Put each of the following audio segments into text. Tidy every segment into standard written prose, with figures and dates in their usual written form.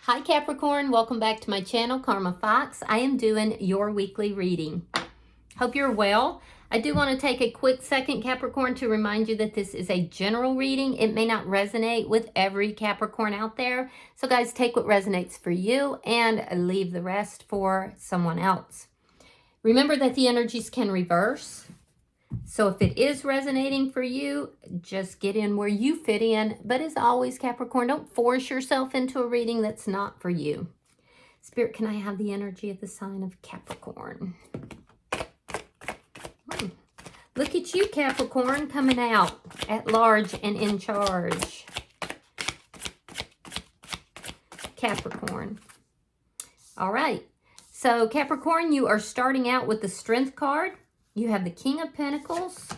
Hi Capricorn, welcome back to my channel, Karma Fox. I am doing your weekly reading. Hope you're well. I do want to take a quick second, Capricorn, to remind you that this is a general reading. It may not resonate with every Capricorn out there. So guys, take what resonates for you and leave the rest for someone else. Remember that the energies can reverse. So if it is resonating for you, just get in where you fit in. But as always, Capricorn, don't force yourself into a reading that's not for you. Spirit, can I have the energy of the sign of Capricorn? Look at you, Capricorn, coming out at large and in charge. Capricorn. All right. So Capricorn, you are starting out with the Strength card. You have the King of Pentacles,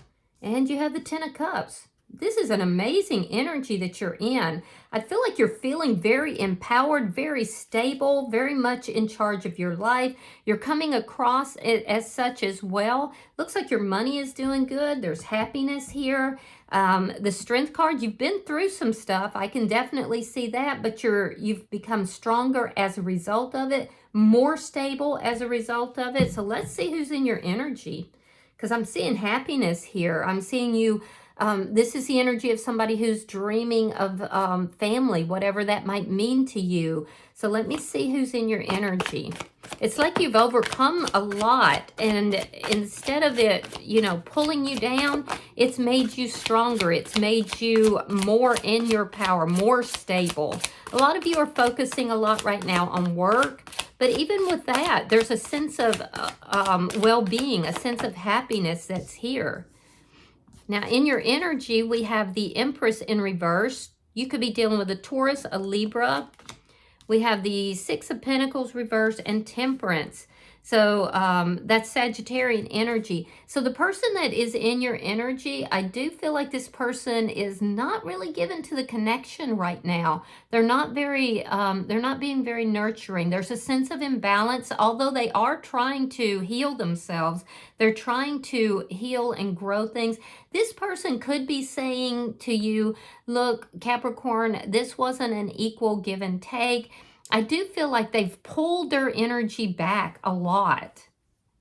and you have the Ten of Cups. This is an amazing energy that you're in. I feel like you're feeling very empowered, very stable, very much in charge of your life. You're coming across it as such as well. Looks like your money is doing good. There's happiness here. The Strength card, you've been through some stuff. I can definitely see that, but you've become stronger as a result of it, more stable as a result of it. So let's see who's in your energy. Because I'm seeing happiness here. I'm seeing you, this is the energy of somebody who's dreaming of family, whatever that might mean to you. So let me see who's in your energy. It's like you've overcome a lot, and instead of it, pulling you down, it's made you stronger. It's made you more in your power, more stable. A lot of you are focusing a lot right now on work. But even with that, there's a sense of well-being, a sense of happiness that's here. Now, in your energy, we have the Empress in reverse. You could be dealing with a Taurus, a Libra. We have the Six of Pentacles reversed and Temperance. So that's Sagittarian energy. So the person that is in your energy, I do feel like this person is not really given to the connection right now. They're not being very nurturing. There's a sense of imbalance. Although they are trying to heal themselves, they're trying to heal and grow things. This person could be saying to you, look, Capricorn, this wasn't an equal give and take. I do feel like they've pulled their energy back a lot.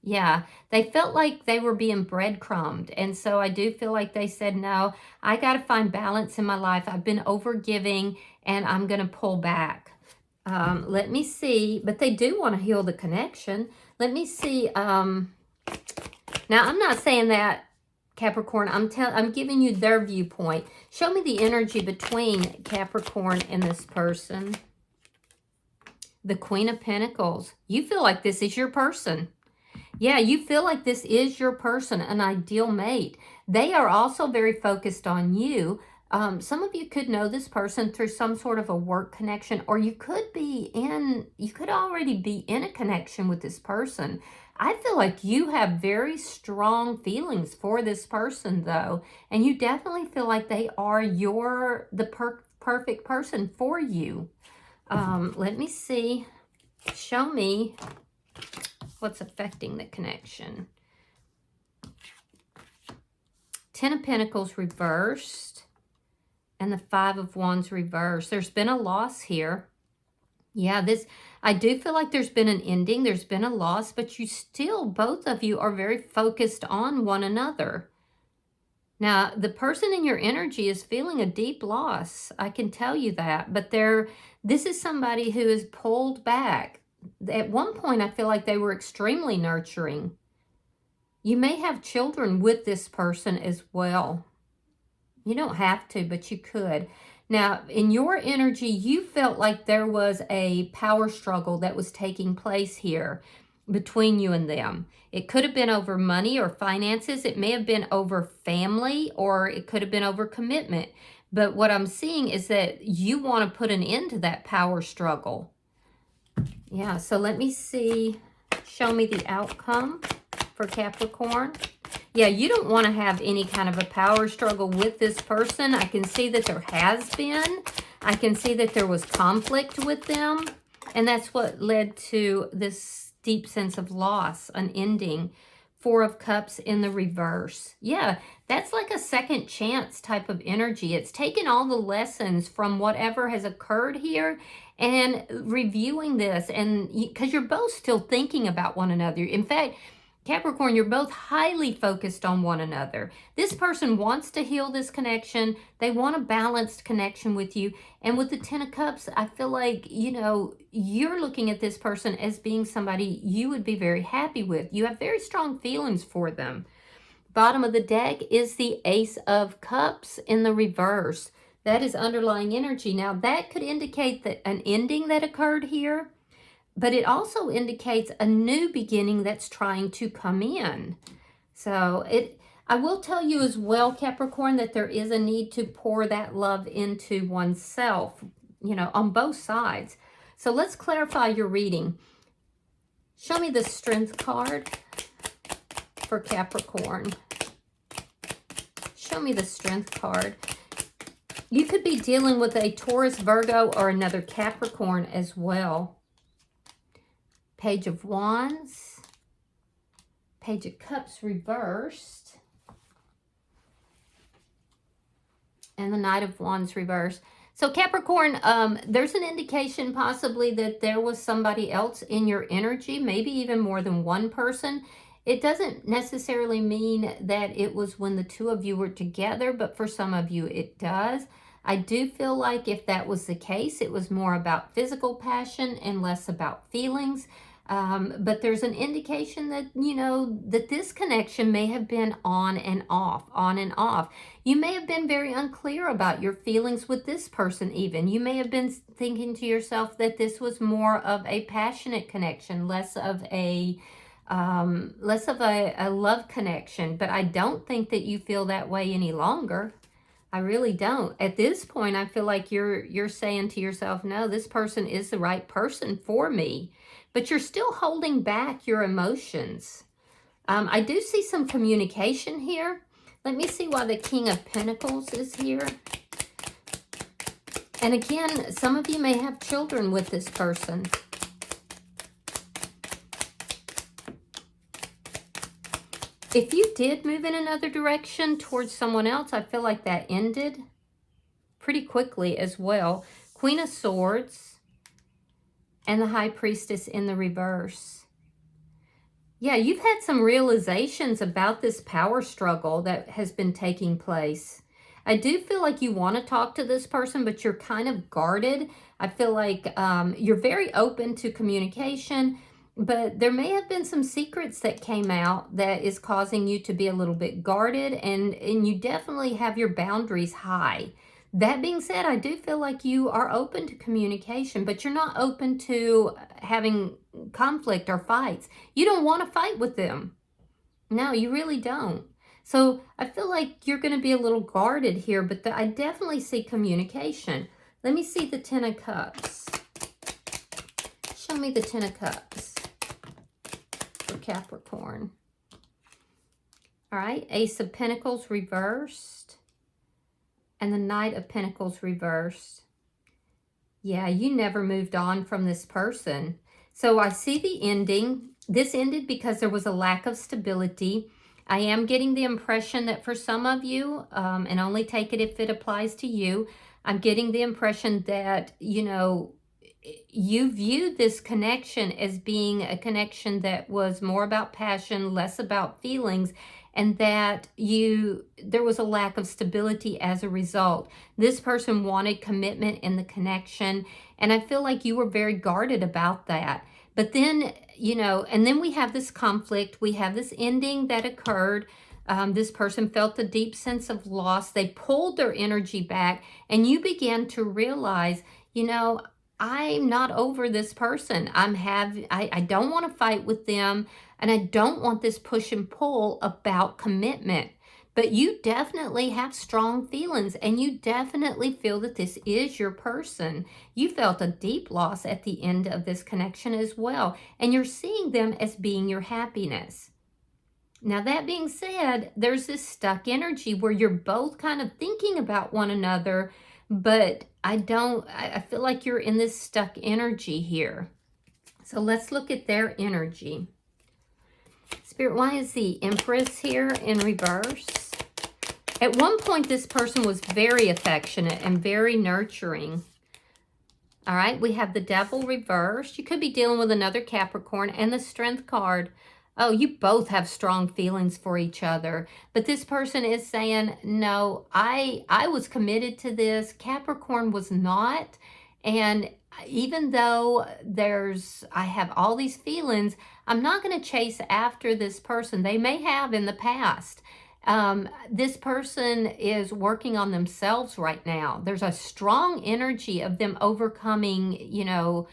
Yeah, they felt like they were being breadcrumbed. And so I do feel like they said, no, I got to find balance in my life. I've been overgiving and I'm going to pull back. Let me see. But they do want to heal the connection. Let me see. Now, I'm not saying that, Capricorn. I'm giving you their viewpoint. Show me the energy between Capricorn and this person. The Queen of Pentacles. You feel like this is your person. Yeah, you feel like this is your person, an ideal mate. They are also very focused on you. Some of you could know this person through some sort of a work connection, or you could already be in a connection with this person. I feel like you have very strong feelings for this person, though, and you definitely feel like they are the perfect person for you. Let me see. Show me what's affecting the connection. Ten of Pentacles reversed and the Five of Wands reversed. There's been a loss here. Yeah, I do feel like there's been an ending. There's been a loss, but both of you are very focused on one another. Now, the person in your energy is feeling a deep loss. I can tell you that. But this is somebody who is pulled back. At one point, I feel like they were extremely nurturing. You may have children with this person as well. You don't have to, but you could. Now, in your energy, you felt like there was a power struggle that was taking place here between you and them. It could have been over money or finances. It may have been over family, or it could have been over commitment. But what I'm seeing is that you want to put an end to that power struggle. Yeah, so let me see. Show me the outcome for Capricorn. Yeah, you don't want to have any kind of a power struggle with this person. I can see that there has been. I can see that there was conflict with them. And that's what led to this deep sense of loss, an ending. Four of Cups in the reverse. Yeah, that's like a second chance type of energy. It's taken all the lessons from whatever has occurred here, and reviewing this, and because you're both still thinking about one another. In fact, Capricorn, you're both highly focused on one another. This person wants to heal this connection. They want a balanced connection with you. And with the Ten of Cups, I feel like, you're looking at this person as being somebody you would be very happy with. You have very strong feelings for them. Bottom of the deck is the Ace of Cups in the reverse. That is underlying energy. Now, that could indicate that an ending that occurred here, but it also indicates a new beginning that's trying to come in. So I will tell you as well, Capricorn, that there is a need to pour that love into oneself, on both sides. So let's clarify your reading. Show me the Strength card for Capricorn. Show me the Strength card. You could be dealing with a Taurus, Virgo, or another Capricorn as well. Page of Wands, Page of Cups reversed, and the Knight of Wands reversed. So Capricorn, there's an indication possibly that there was somebody else in your energy, maybe even more than one person. It doesn't necessarily mean that it was when the two of you were together, but for some of you it does. I do feel like if that was the case, it was more about physical passion and less about feelings. But there's an indication that, that this connection may have been on and off, on and off. You may have been very unclear about your feelings with this person even. You may have been thinking to yourself that this was more of a passionate connection, less of a love connection. But I don't think that you feel that way any longer. I really don't. At this point, I feel like you're saying to yourself, no, this person is the right person for me. But you're still holding back your emotions. I do see some communication here. Let me see why the King of Pentacles is here. And again, some of you may have children with this person. If you did move in another direction towards someone else, I feel like that ended pretty quickly as well. Queen of Swords and the High Priestess in the reverse. Yeah, you've had some realizations about this power struggle that has been taking place. I do feel like you want to talk to this person, but you're kind of guarded. I feel like you're very open to communication, but there may have been some secrets that came out that is causing you to be a little bit guarded, and you definitely have your boundaries high. That being said, I do feel like you are open to communication, but you're not open to having conflict or fights. You don't want to fight with them. No, you really don't. So I feel like you're going to be a little guarded here, but I definitely see communication. Let me see the Ten of Cups. Show me the Ten of Cups for Capricorn. All right, Ace of Pentacles reversed. And the Knight of Pentacles reversed. Yeah, you never moved on from this person. So I see the ending. This ended because there was a lack of stability. I am getting the impression that for some of you, and only take it if it applies to you, I'm getting the impression that, you viewed this connection as being a connection that was more about passion, less about feelings, and that there was a lack of stability as a result. This person wanted commitment in the connection, and I feel like you were very guarded about that. But then, and then we have this conflict. We have this ending that occurred. This person felt a deep sense of loss. They pulled their energy back, and you began to realize, I'm not over this person. I don't want to fight with them, and I don't want this push and pull about commitment. But you definitely have strong feelings, and you definitely feel that this is your person. You felt a deep loss at the end of this connection as well, and you're seeing them as being your happiness. Now, that being said, there's this stuck energy where you're both kind of thinking about one another, but I feel like you're in this stuck energy here. So let's look at their energy. Spirit, why is the Empress here in reverse? At one point, this person was very affectionate and very nurturing. All right, we have the Devil reversed. You could be dealing with another Capricorn, and the Strength card. Oh, you both have strong feelings for each other. But this person is saying, no, I was committed to this. Capricorn was not. And even though I have all these feelings, I'm not going to chase after this person. They may have in the past. This person is working on themselves right now. There's a strong energy of them overcoming, you know,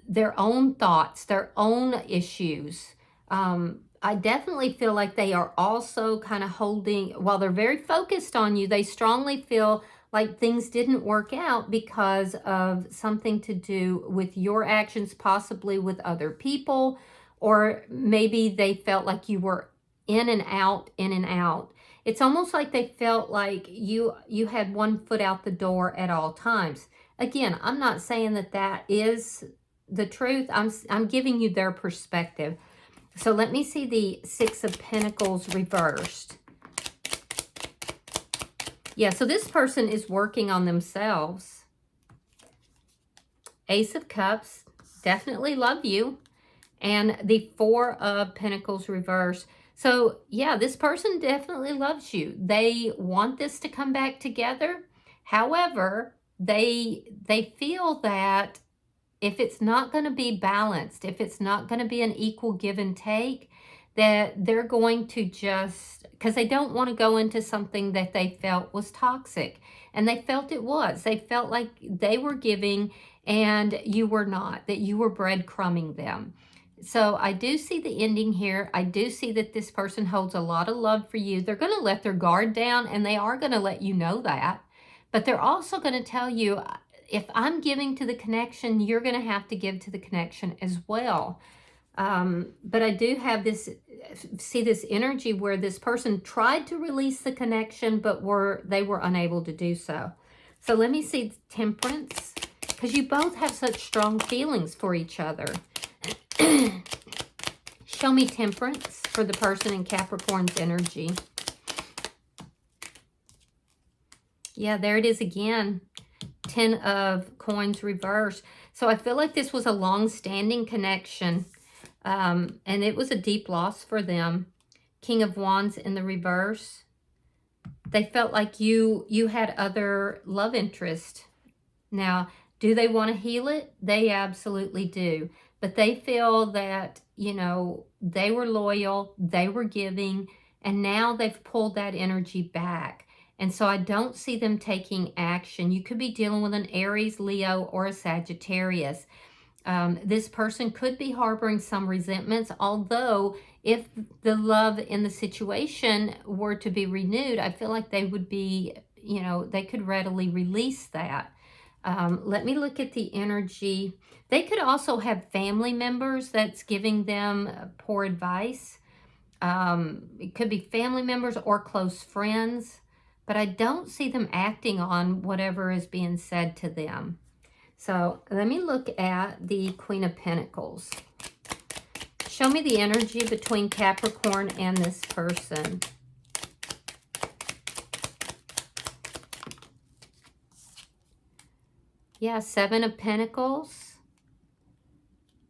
their own thoughts, their own issues. I definitely feel like they are also kind of holding, while they're very focused on you, they strongly feel like things didn't work out because of something to do with your actions, possibly with other people, or maybe they felt like you were in and out, in and out. It's almost like they felt like you had one foot out the door at all times. Again, I'm not saying that that is the truth. I'm giving you their perspective. So let me see the Six of Pentacles reversed. Yeah, so this person is working on themselves. Ace of Cups, definitely love you. And the Four of Pentacles reversed. So yeah, this person definitely loves you. They want this to come back together. However, they feel that if it's not going to be balanced, if it's not going to be an equal give and take, that they're going to just, because they don't want to go into something that they felt was toxic. And they felt it was. They felt like they were giving and you were not, that you were breadcrumbing them. So I do see the ending here. I do see that this person holds a lot of love for you. They're going to let their guard down, and they are going to let you know that. But they're also going to tell you, if I'm giving to the connection, you're going to have to give to the connection as well. But I do have see this energy where this person tried to release the connection, but they were unable to do so. So let me see Temperance, because you both have such strong feelings for each other. Show me Temperance for the person in Capricorn's energy. Yeah, there it is again. 10 of Coins reversed. So I feel like this was a long-standing connection, and it was a deep loss for them. King of Wands in the reverse. They felt like you had other love interest. Now, do they want to heal it? They absolutely do. But they feel that, you know, they were loyal, they were giving, and now they've pulled that energy back. And so I don't see them taking action. You could be dealing with an Aries, Leo, or a Sagittarius. This person could be harboring some resentments, although if the love in the situation were to be renewed, I feel like they would be, you know, they could readily release that. Let me look at the energy. They could also have family members that's giving them poor advice. It could be family members or close friends, but I don't see them acting on whatever is being said to them. So let me look at the Queen of Pentacles. Show me the energy between Capricorn and this person. Yeah, Seven of Pentacles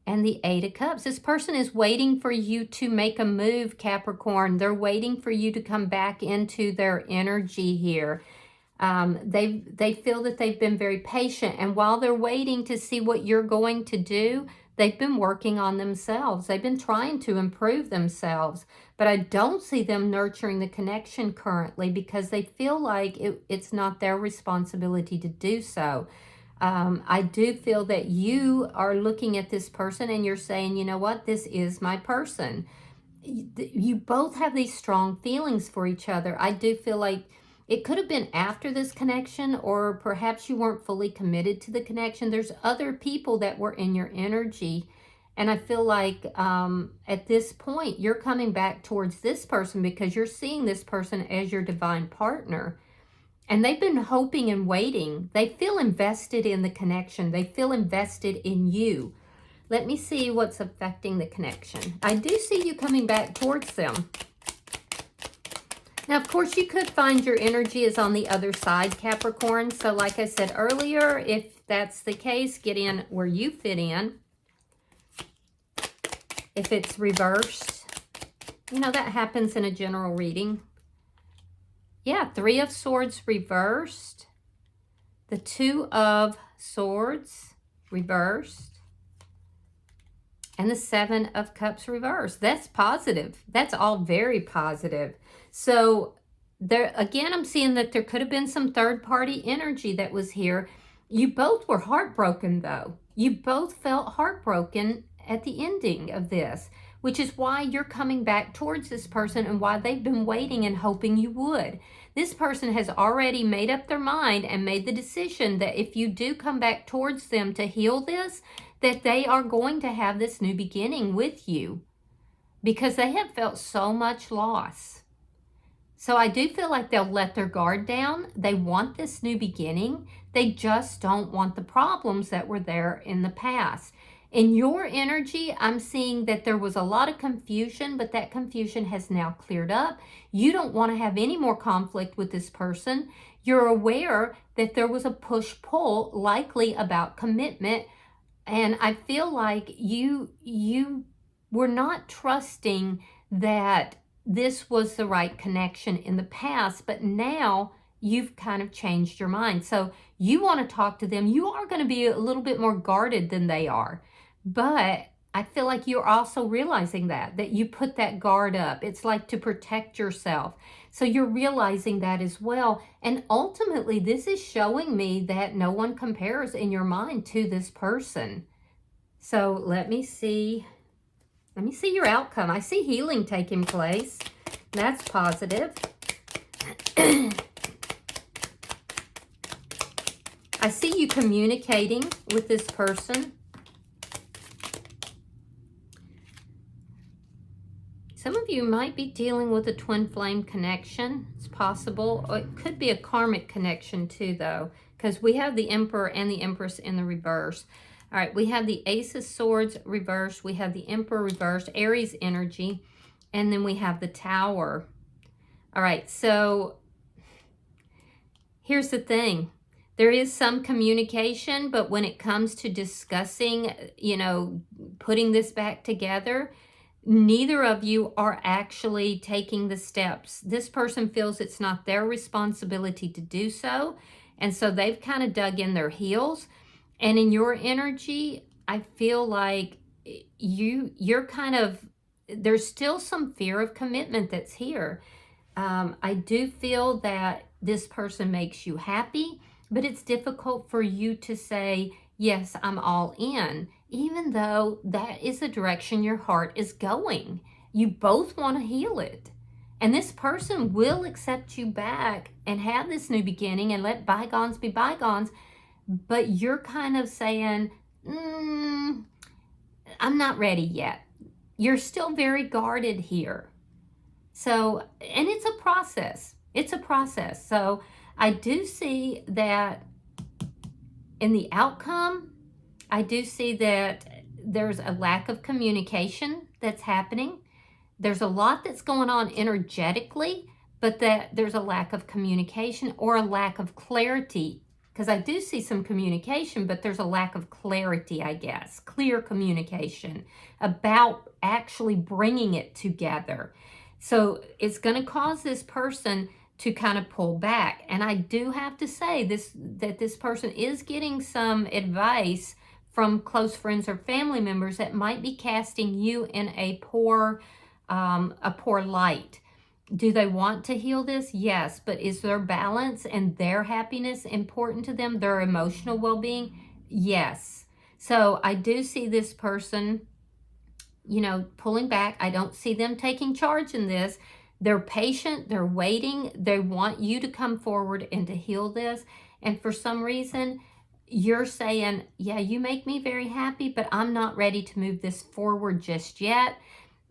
and the Eight of Cups. This person is waiting for you to make a move, Capricorn. They're waiting for you to come back into their energy here. They feel that they've been very patient, and while they're waiting to see what you're going to do, they've been working on themselves. They've been trying to improve themselves, but I don't see them nurturing the connection currently because they feel like it's not their responsibility to do so. I do feel that you are looking at this person and you're saying, you know what, this is my person. You both have these strong feelings for each other. I do feel like it could have been after this connection, or perhaps you weren't fully committed to the connection. There's other people that were in your energy. And I feel like at this point, you're coming back towards this person because you're seeing this person as your divine partner. And they've been hoping and waiting. They feel invested in the connection. They feel invested in you. Let me see what's affecting the connection. I do see you coming back towards them. Now, of course, you could find your energy is on the other side, Capricorn. So like I said earlier, if that's the case, get in where you fit in. If it's reversed, you know, that happens in a general reading. Yeah, Three of Swords reversed. The Two of Swords reversed. And the Seven of Cups reversed. That's positive. That's all very positive. So there, again, I'm seeing that there could have been some third-party energy that was here. You both were heartbroken, though. You both felt heartbroken at the ending of this, which is why you're coming back towards this person and why they've been waiting and hoping you would. This person has already made up their mind and made the decision that if you do come back towards them to heal this, that they are going to have this new beginning with you because they have felt so much loss. So I do feel like they'll let their guard down. They want this new beginning. They just don't want the problems that were there in the past. In your energy, I'm seeing that there was a lot of confusion, but that confusion has now cleared up. You don't want to have any more conflict with this person. You're aware that there was a push-pull, likely about commitment. And I feel like you were not trusting that this was the right connection in the past, but now you've kind of changed your mind. So you want to talk to them. You are going to be a little bit more guarded than they are. But I feel like you're also realizing that you put that guard up. It's like to protect yourself. So you're realizing that as well. And ultimately, this is showing me that no one compares in your mind to this person. So let me see. Let me see your outcome. I see healing taking place. That's positive. I see you communicating with this person. Some of you might be dealing with a twin flame connection. It's possible. It could be a karmic connection too, though, because we have the Emperor and the Empress in the reverse. All right, we have the Ace of Swords reversed. We have the Emperor reversed, Aries energy, and then we have the Tower. All right, so here's the thing. There is some communication, but when it comes to discussing, you know, putting this back together, neither of you are actually taking the steps. This person feels it's not their responsibility to do so, and so they've kind of dug in their heels. And in your energy, I feel like you're kind of, there's still some fear of commitment that's here. I do feel that this person makes you happy, but it's difficult for you to say, yes, I'm all in, even though that is the direction your heart is going. You both want to heal it. And this person will accept you back and have this new beginning and let bygones be bygones. But you're kind of saying, I'm not ready yet. You're still very guarded here. So, and it's a process. It's a process. So I do see that in the outcome, I do see that there's a lack of communication that's happening. There's a lot that's going on energetically, but that there's a lack of communication or a lack of clarity. Because I do see some communication, but there's a lack of clarity, I guess. Clear communication about actually bringing it together. So it's going to cause this person to kind of pull back. And I do have to say that this person is getting some advice from close friends or family members that might be casting you in a poor light. Do they want to heal this? Yes. But is their balance and their happiness important to them? Their emotional well-being? Yes. So I do see this person, you know, pulling back. I don't see them taking charge in this. They're patient. They're waiting. They want you to come forward and to heal this. And for some reason, you're saying, yeah, you make me very happy, but I'm not ready to move this forward just yet.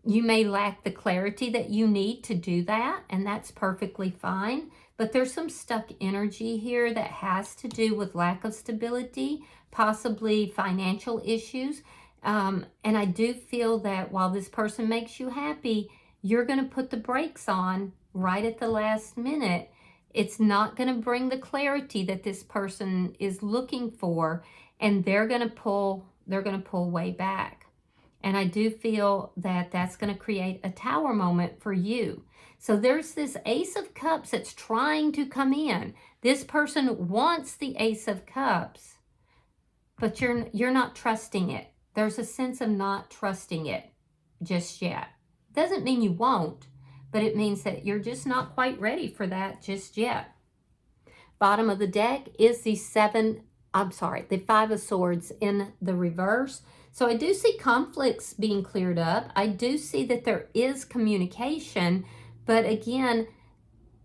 You may lack the clarity that you need to do that, and that's perfectly fine. But there's some stuck energy here that has to do with lack of stability, possibly financial issues. And I do feel that while this person makes you happy, you're going to put the brakes on right at the last minute It's not going to bring the clarity that this person is looking for, and they're going to pull way back. And I do feel that that's going to create a Tower moment for you. So there's this Ace of Cups that's trying to come in. This person wants the Ace of Cups, but you're not trusting it. There's a sense of not trusting it just yet. Doesn't mean you won't, but it means that you're just not quite ready for that just yet. Bottom of the deck is the Five of Swords in the reverse. So I do see conflicts being cleared up. I do see that there is communication, but again,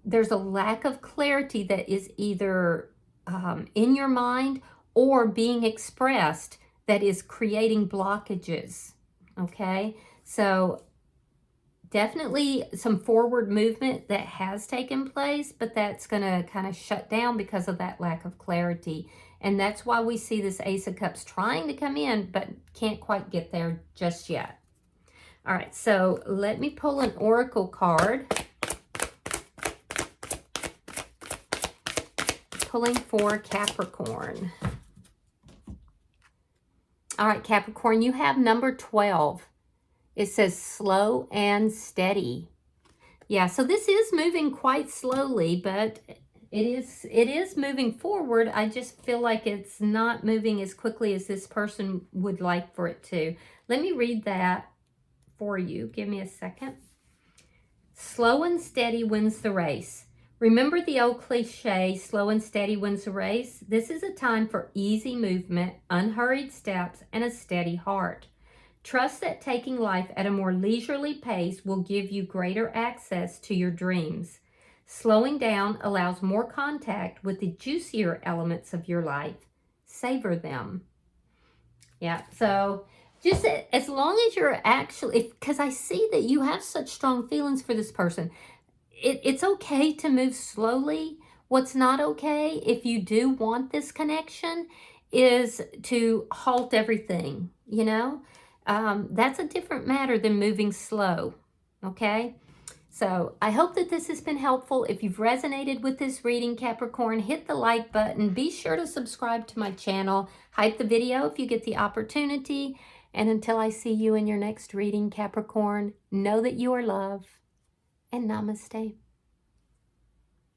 there's a lack of clarity that is either in your mind or being expressed that is creating blockages, okay? So definitely some forward movement that has taken place, but that's going to kind of shut down because of that lack of clarity. And that's why we see this Ace of Cups trying to come in, but can't quite get there just yet. All right, so let me pull an oracle card. Pulling for Capricorn. All right, Capricorn, you have number 12. It says slow and steady. Yeah, so this is moving quite slowly, but it is moving forward. I just feel like it's not moving as quickly as this person would like for it to. Let me read that for you. Give me a second. Slow and steady wins the race. Remember the old cliche, slow and steady wins the race? This is a time for easy movement, unhurried steps, and a steady heart. Trust that taking life at a more leisurely pace will give you greater access to your dreams. Slowing down allows more contact with the juicier elements of your life. Savor them. Yeah, so just as long as you're actually, because I see that you have such strong feelings for this person, it's okay to move slowly. What's not okay, if you do want this connection, is to halt everything, you know? That's a different matter than moving slow, okay? So I hope that this has been helpful. If you've resonated with this reading, Capricorn, hit the like button. Be sure to subscribe to my channel. Hype the video if you get the opportunity. And until I see you in your next reading, Capricorn, know that you are loved. And namaste.